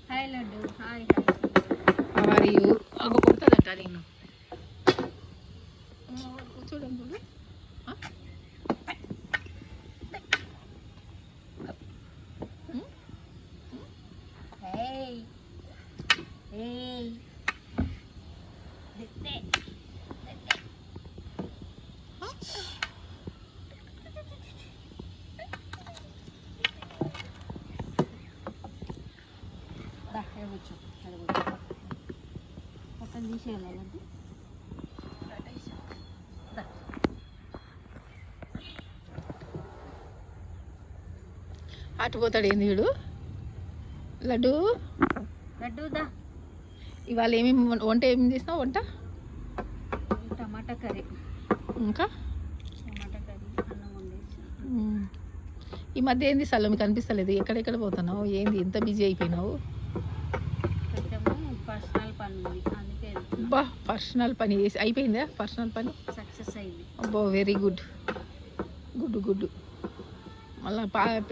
Hi laddu. Hi మరియు అవి కొడుతుందట నేను చూడండి చూడు. హాయ్. ఏయ్ దిత్తే కూర్చో. పక్కన తీసేయాలండి. అటు పోతాడు ఏంది వీడు. లడ్డు లడ్డూదా. ఇవాళ ఏమేమి వంట ఏమి చేసినావు? వంట టమాటా కర్రీ, ఇంకా టమాటా కర్రీ, అన్నం వండేసి. ఈ మధ్య ఏంది సల్ల మీకు అనిపిస్తలేదు? ఎక్కడెక్కడ పోతున్నావు? ఏంది ఇంత బిజీ అయిపోయినావు? కొంచెము పర్సనల్ పని ఉంది, అందుకే బా పర్సనల్ పని చేసి అయిపోయిందా? పర్సనల్ పని సక్సెస్ అయింది. అబ్బో వెరీ గుడ్ గుడ్ గుడ్. మళ్ళీ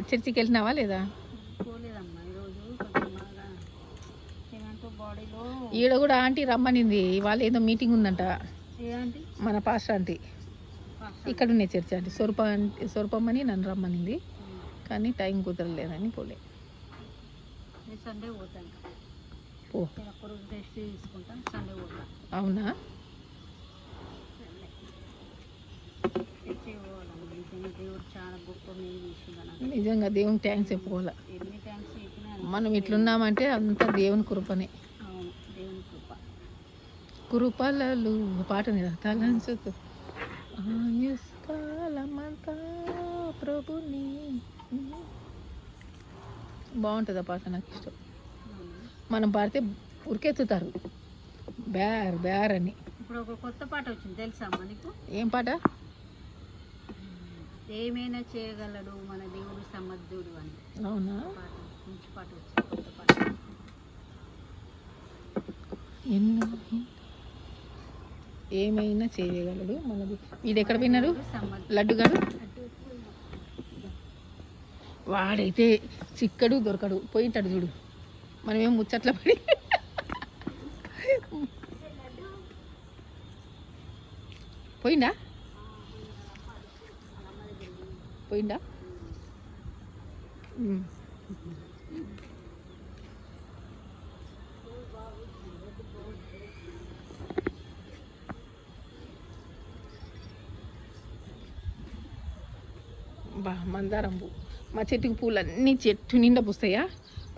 చర్చికి వెళ్ళినావా లేదా? పోలేదమ్మా ఈరోజు. కొంచెం బాగా ఏమంటూ బాడీలో. ఈడ కూడా ఆంటీ రమ్మనింది. ఇవాళ ఏదో మీటింగ్ ఉందంట. ఏ ఆంటీ? మన పాస్టర్ ఆంటీ. ఇక్కడ ఉన్నాయి చర్చ్ ఆంటీ. స్వరూపమ్మని నన్ను రమ్మనింది, కానీ టైం కుదరలేదని పోలే. సండే పోతాను. ఓ ఒక్కరోజు రెస్ట్ తీసుకుంటాను, సండే పోతాను. అవునా? దేవుడు చాలా గొప్ప మేలు చేసింది. నిజంగా దేవుని థ్యాంక్స్ చెప్పుకోవాలా. ఎన్ని థ్యాంక్స్ చెప్పినా మనం ఇట్లున్నామంటే అంతా దేవుని కృపనే. అవును, దేవుని కృప. కృపలలు పాట మీద తలంచుతూ ఆయుష్కాలమంతా ప్రభుని. బాగుంటుంది ఆ పాట, నాకు ఇష్టం. మనం పాడితే ఉరికెత్తుతారు బ్యార్ బ్యార్ అని. ఇప్పుడు ఒక కొత్త పాట వచ్చింది తెలుసా మనకు? ఏం పాట? ఏమైనా చేయగలడు మన దేవుడు సమర్థుడు అని. అవునా? పాట, మంచి పాట వచ్చింది, కొత్త పాట. ఎన్నో ఏమైనా చేయగలడు మనది. వీడు ఎక్కడ పోయినాడు లడ్డు గారు? వాడైతే చిక్కడు దొరకడు, పోయింటాడు చూడు. మనమేం ముచ్చట్ల పడి పోయిందా? పోయిందా? బా మందారం పువ్వు. మా చెట్టుకి పూలు అన్నీ చెట్టు నిండా పూస్తాయా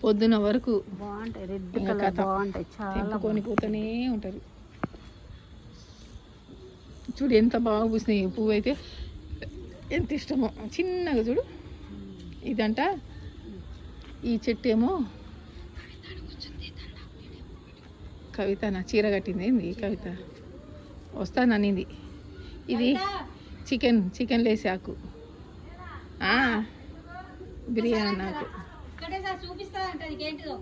పొద్దున వరకు. బాగుంటాయి, రెడ్ కలర్ బాగుంటాయి, చాలా తెంపుకొని పోతూనే ఉంటారు. చూడు ఎంత బాగా పూసినాయి. పువ్వు అయితే ఎంత ఇష్టమో, చిన్నగా చూడు. ఇదంట ఈ చెట్టు ఏమో కవిత నా చీర కట్టింది. ఏంది కవిత వస్తాననింది. ఇది చికెన్ లేసి ఆకు బిర్యానీ నాకు చూపిస్తా. ఏంటిదో